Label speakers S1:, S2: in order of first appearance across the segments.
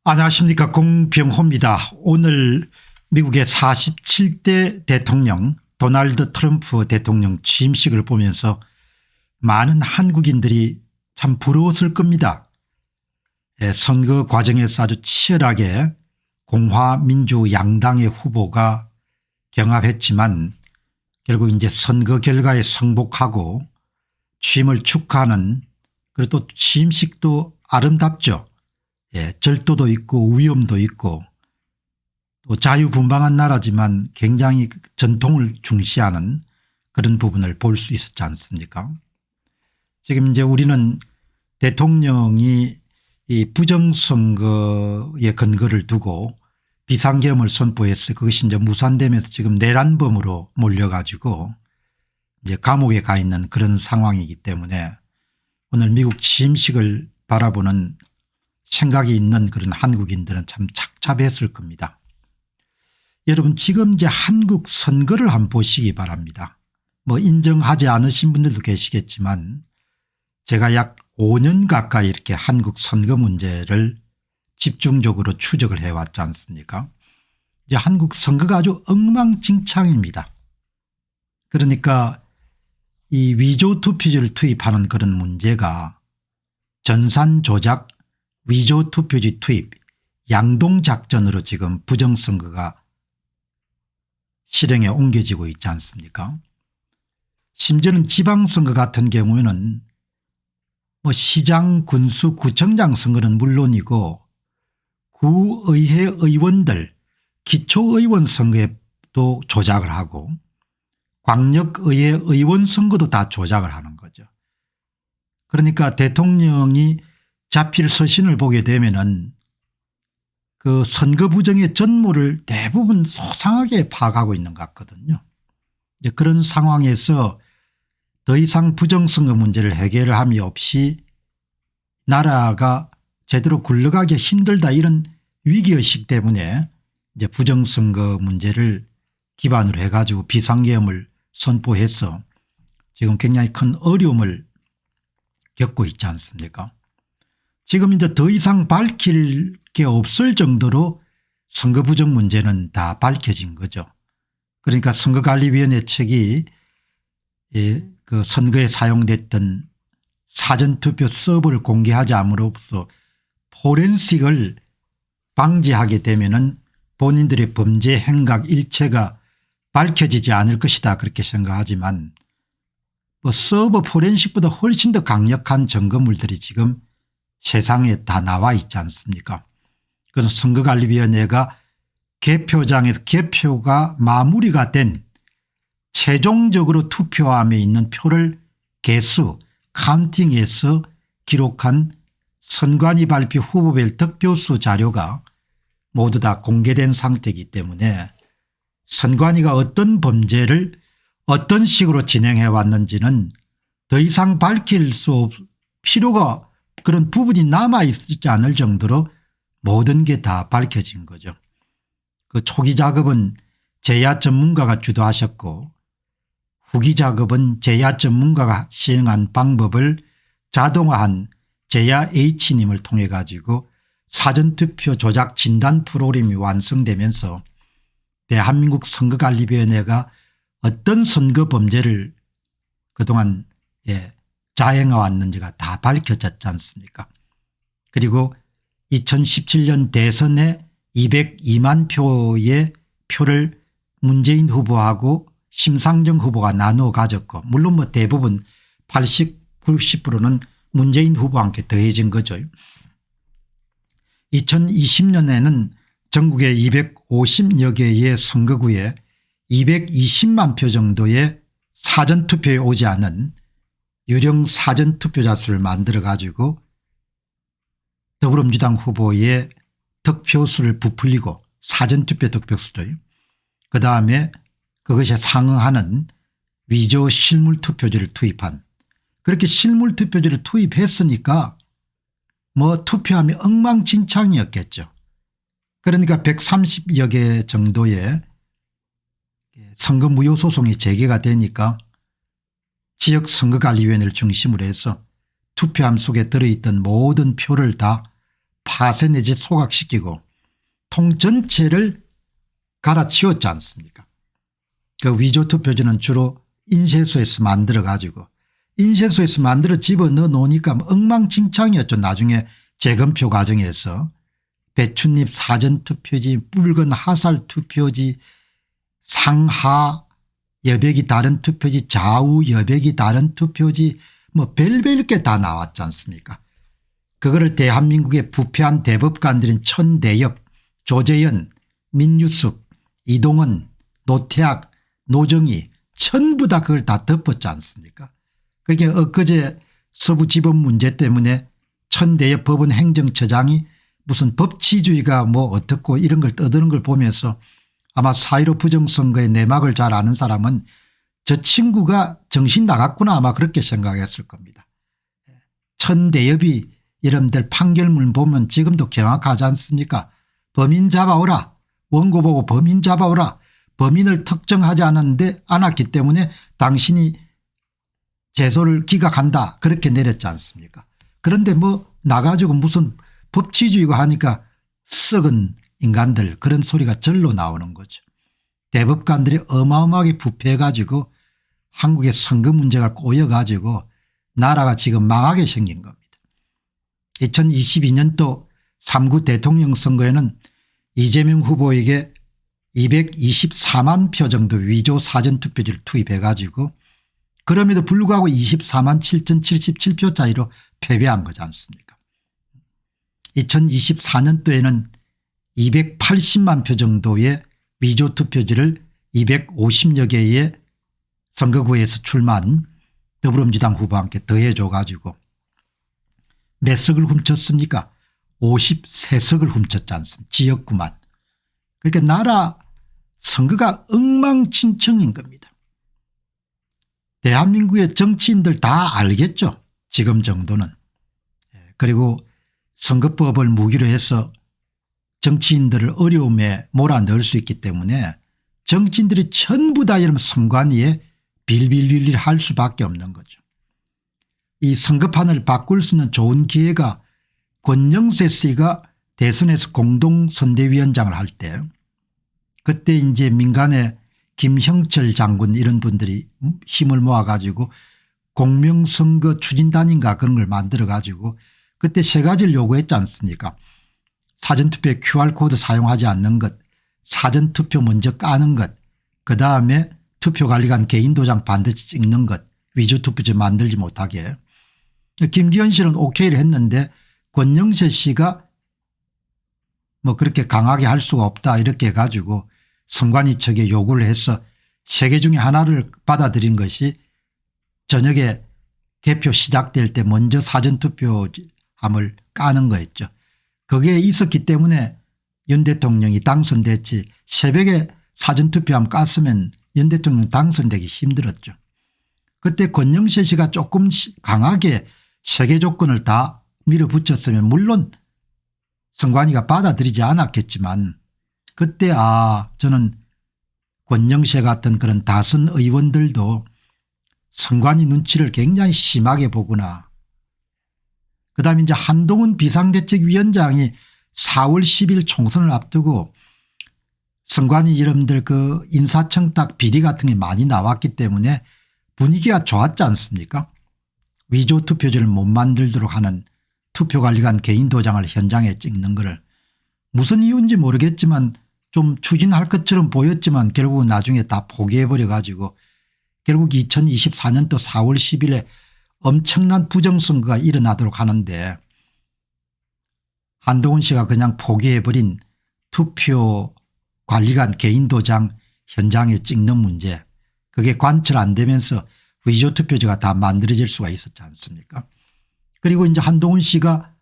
S1: 안녕하십니까, 공병호입니다. 오늘 미국의 47대 대통령 도널드 트럼프 대통령 취임식을 보면서 많은 한국인들이 참 부러웠을 겁니다. 선거 과정에서 아주 치열하게 공화민주 양당의 후보가 경합했지만 결국 이제 선거 결과에 승복하고 취임을 축하하는, 그리고 또 취임식도 아름답죠. 절도도 있고 위험도 있고 또 자유분방한 나라지만 굉장히 전통을 중시하는 그런 부분을 볼 수 있었지 않습니까? 지금 이제 우리는 대통령이 이 부정선거의 근거를 두고 비상계엄을 선포해서 그것이 이제 무산되면서 지금 내란범으로 몰려가지고 이제 감옥에 가 있는 그런 상황이기 때문에 오늘 미국 취임식을 바라보는 생각이 있는 그런 한국인들은 참 착잡했을 겁니다. 여러분, 지금 이제 한국 선거를 한번 보시기 바랍니다. 뭐 인정하지 않으신 분들도 계시겠지만 제가 약 5년 가까이 이렇게 한국 선거 문제를 집중적으로 추적을 해왔지 않습니까? 이제 한국 선거가 아주 엉망진창입니다. 그러니까 이 위조 투표지를 투입하는 그런 문제가 전산 조작, 위조 투표지 투입, 양동작전으로 지금 부정선거가 실행에 옮겨지고 있지 않습니까? 심지어는 지방선거 같은 경우에는 뭐 시장, 군수, 구청장 선거는 물론이고 구의회 의원들, 기초의원 선거에도 조작을 하고 광역의회 의원 선거도 다 조작을 하는 거죠. 그러니까 대통령이 자필 서신을 보게 되면은 그 선거 부정의 전모를 대부분 소상하게 파악하고 있는 것 같거든요. 이제 그런 상황에서 더 이상 부정선거 문제를 해결함이 없이 나라가 제대로 굴러가기 힘들다, 이런 위기의식 때문에 이제 부정선거 문제를 기반으로 해가지고 비상계엄을 선포해서 지금 굉장히 큰 어려움을 겪고 있지 않습니까? 지금 이제 더 이상 밝힐 게 없을 정도로 선거 부정 문제는 다 밝혀진 거죠. 그러니까 선거관리위원회 측이 그 선거에 사용됐던 사전투표 서버를 공개하지 함으로써 포렌식을 방지하게 되면은 본인들의 범죄 행각 일체가 밝혀지지 않을 것이다, 그렇게 생각하지만 뭐 서버 포렌식보다 훨씬 더 강력한 증거물들이 지금 세상에 다 나와 있지 않습니까? 그래서 선거관리위원회가 개표장에서 개표가 마무리가 된 최종적으로 투표함에 있는 표를 개수 카운팅해서 기록한 선관위 발표 후보별 득표수 자료가 모두 다 공개된 상태이기 때문에 선관위가 어떤 범죄를 어떤 식으로 진행해 왔는지는 더 이상 밝힐 수 필요가, 그런 부분이 남아있지 않을 정도로 모든 게 다 밝혀진 거죠. 그 초기 작업은 제야 전문가가 주도하셨고 후기 작업은 제야 전문가가 시행한 방법을 자동화한 제야 H님을 통해 가지고 사전투표 조작 진단 프로그램이 완성되면서 대한민국 선거관리위원회가 어떤 선거 범죄를 그동안 자행해 왔는지가 다 밝혀졌지 않습니까? 그리고 2017년 대선에 202만 표의 표를 문재인 후보하고 심상정 후보가 나누어 가졌고, 물론 뭐 대부분 80, 90%는 문재인 후보와 함께 더해진 거죠. 2020년에는 전국의 250여 개의 선거구에 220만 표 정도의 사전투표에 오지 않은 유령 사전투표자 수를 만들어 가지고 더불어민주당 후보의 득표수를 부풀리고 사전투표 득표수도, 그다음에 그것에 상응하는 위조 실물투표지를 투입한, 그렇게 실물투표지를 투입했으니까 뭐 투표함이 엉망진창이었겠죠. 그러니까 130여 개 정도의 선거무효소송이 제기가 되니까 지역선거관리위원회를 중심으로 해서 투표함 속에 들어있던 모든 표를 다 파쇄 내지 소각시키고 통 전체를 갈아치웠지 않습니까? 그 위조투표지는 주로 인쇄소에서 만들어 가지고 인쇄소에서 만들어 집어넣어 놓으니까 엉망진창이었죠. 나중에 재검표 과정에서 배춧잎 사전투표지, 붉은 하살투표지, 상하 여백이 다른 투표지, 좌우 여백이 다른 투표지, 뭐 별별 게 다 나왔지 않습니까? 그거를 대한민국의 부패한 대법관들인 천대엽, 조재현, 민유숙, 이동원, 노태악, 노정희 전부 다 그걸 다 덮었지 않습니까? 그게 엊그제 서부지법 문제 때문에 천대엽 법원 행정처장이 무슨 법치주의가 뭐 어떻고 이런 걸 떠드는 걸 보면서 아마 4.15 부정선거의 내막을 잘 아는 사람은 저 친구가 정신 나갔구나 아마 그렇게 생각했을 겁니다. 천대엽이 이름들 판결문 보면 지금도 경악하지 않습니까? 범인 잡아오라. 원고 보고 범인 잡아오라. 범인을 특정하지 않았기 때문에 당신이 제소를 기각한다 그렇게 내렸지 않습니까? 그런데 뭐 나가지고 무슨 법치주의고 하니까 썩은 인간들 그런 소리가 절로 나오는 거죠. 대법관들이 어마어마하게 부패해 가지고 한국의 선거 문제가 꼬여 가지고 나라가 지금 망하게 생긴 겁니다. 2022년도 3구 대통령 선거에는 이재명 후보에게 224만 표 정도 위조 사전투표지를 투입해 가지고 그럼에도 불구하고 24만 7,077표 차이로 패배한 거지 않습니까? 2024년도에는 280만 표 정도의 위조투표지를 250여 개의 선거구에서 출마한 더불어민주당 후보와 함께 더해줘 가지고 몇 석을 훔쳤습니까? 53석을 훔쳤지 않습니까? 지역구만. 그러니까 나라 선거가 엉망진창인 겁니다. 대한민국의 정치인들 다 알겠죠. 지금 정도는. 그리고 선거법을 무기로 해서 정치인들을 어려움에 몰아넣을 수 있기 때문에 정치인들이 전부 다 이런 선관위에 빌빌빌빌 할 수밖에 없는 거죠. 이 선거판을 바꿀 수 있는 좋은 기회가 권영세 씨가 대선에서 공동선대위원장을 할 때 그때 이제 민간의 김형철 장군 이런 분들이 힘을 모아 가지고 공명선거 추진단인가 그런 걸 만들어 가지고 그때 세 가지를 요구했지 않습니까? 사전투표에 QR코드 사용하지 않는 것, 사전투표 먼저 까는 것, 그다음에 투표관리관 개인도장 반드시 찍는 것, 위조투표지 만들지 못하게. 김기현 씨는 오케이를 했는데 권영세 씨가 뭐 그렇게 강하게 할 수가 없다 이렇게 해가지고 선관위 측에 요구를 해서 세 개 중에 하나를 받아들인 것이 저녁에 개표 시작될 때 먼저 사전투표함을 까는 거였죠. 그게 있었기 때문에 윤 대통령이 당선됐지 새벽에 사전투표함 깠으면 윤 대통령 당선되기 힘들었죠. 그때 권영세 씨가 조금 강하게 세 개 조건을 다 밀어붙였으면 물론 선관위가 받아들이지 않았겠지만 그때 저는 권영세 같은 그런 다선 의원들도 선관위 눈치를 굉장히 심하게 보구나. 그다음에 이제 한동훈 비상대책위원장이 4월 10일 총선을 앞두고 선관위 이름들 그 인사청탁 비리 같은 게 많이 나왔기 때문에 분위기가 좋았지 않습니까? 위조투표지를 못 만들도록 하는 투표관리관 개인도장을 현장에 찍는 거를 무슨 이유인지 모르겠지만 좀 추진할 것처럼 보였지만 결국은 나중에 다 포기해버려 가지고 결국 2024년도 4월 10일에 엄청난 부정선거가 일어나도록 하는데 한동훈 씨가 그냥 포기해버린 투표관리관 개인도장 현장에 찍는 문제 그게 관철 안 되면서 위조투표지가 다 만들어질 수가 있었지 않습니까? 그리고 이제 한동훈 씨가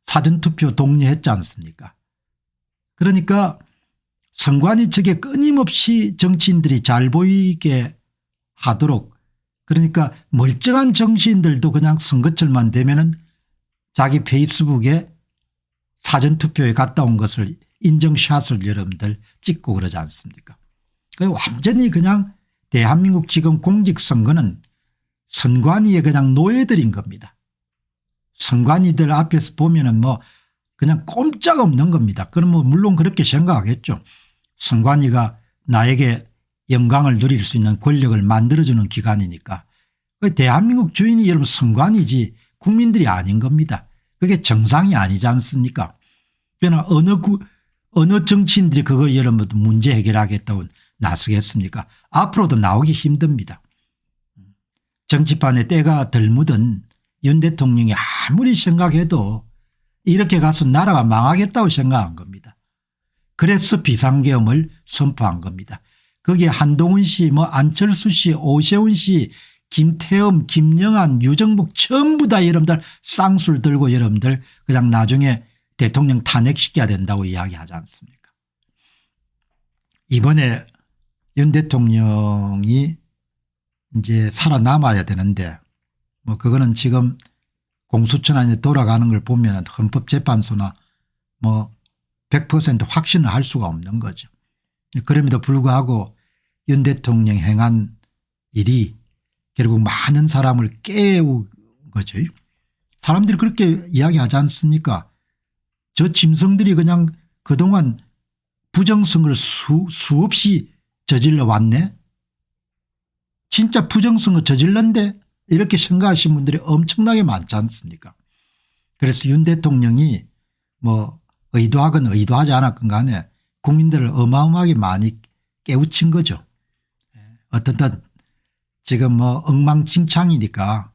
S1: 사전투표 독려했지 않습니까? 그러니까 선관위 측에 끊임없이 정치인들이 잘 보이게 하도록 그러니까 멀쩡한 정치인들도 그냥 선거철만 되면은 자기 페이스북에 사전투표에 갔다 온 것을 인증샷을 여러분들 찍고 그러지 않습니까? 완전히 그냥 대한민국 지금 공직선거는 선관위에 그냥 노예들인 겁니다. 선관위들 앞에서 보면은 뭐 그냥 꼼짝없는 겁니다. 그러면 물론 그렇게 생각하겠죠. 선관위가 나에게 영광을 누릴 수 있는 권력을 만들어주는 기관이니까. 대한민국 주인이 여러분 선관위지 국민들이 아닌 겁니다. 그게 정상이 아니지 않습니까? 그러나 어느 정치인들이 그걸 여러분 문제 해결하겠다고 나서겠습니까? 앞으로도 나오기 힘듭니다. 정치판에 때가 덜 묻은 윤 대통령이 아무리 생각해도 이렇게 가서 나라가 망하겠다고 생각한 겁니다. 그래서 비상계엄을 선포한 겁니다. 거기에 한동훈 씨, 안철수 씨, 오세훈 씨, 김태흠, 김영한, 유정복 전부 다 여러분들 쌍술 들고 여러분들 그냥 나중에 대통령 탄핵시켜야 된다고 이야기하지 않습니까? 이번에 윤 대통령이 이제 살아남아야 되는데 그거는 지금 공수처 안에 돌아가는 걸 보면 헌법재판소나 100% 확신을 할 수가 없는 거죠. 그럼에도 불구하고 윤 대통령 행한 일이 결국 많은 사람을 깨운 거죠. 사람들이 그렇게 이야기하지 않습니까? 저 짐승들이 그냥 그동안 부정성을 수없이 저질러 왔네. 진짜 부정성을 저질렀는데 이렇게 생각하시는 분들이 엄청나게 많지 않습니까? 그래서 윤 대통령이 의도하건 의도하지 않았건 간에 국민들을 어마어마하게 많이 깨우친 거죠. 어떻든 지금 엉망진창이니까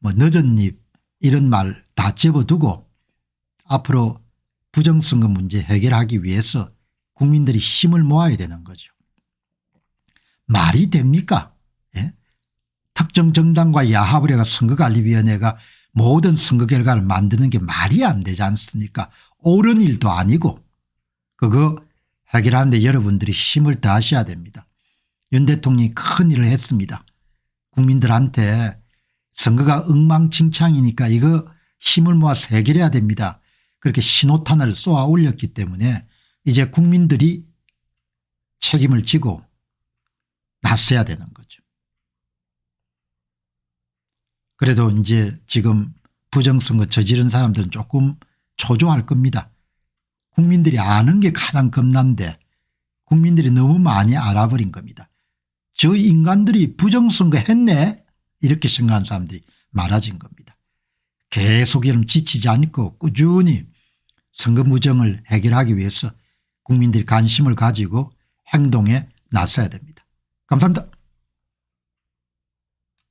S1: 늦은 입 이런 말 다 접어두고 앞으로 부정선거 문제 해결하기 위해서 국민들이 힘을 모아야 되는 거죠. 말이 됩니까? 예? 특정 정당과 야합을 해가 선거관리위원회가 모든 선거 결과를 만드는 게 말이 안 되지 않습니까? 옳은 일도 아니고 그거 해결하는데 여러분들이 힘을 다하셔야 됩니다. 윤 대통령이 큰 일을 했습니다. 국민들한테 선거가 엉망진창이니까 이거 힘을 모아서 해결해야 됩니다. 그렇게 신호탄을 쏘아 올렸기 때문에 이제 국민들이 책임을 지고 나서야 되는 거죠. 그래도 이제 지금 부정선거 저지른 사람들은 조금 초조할 겁니다. 국민들이 아는 게 가장 겁난데 국민들이 너무 많이 알아버린 겁니다. 저 인간들이 부정선거 했네 이렇게 생각하는 사람들이 많아진 겁니다. 계속 여러분 지치지 않고 꾸준히 선거 무정을 해결하기 위해서 국민들이 관심을 가지고 행동에 나서야 됩니다. 감사합니다.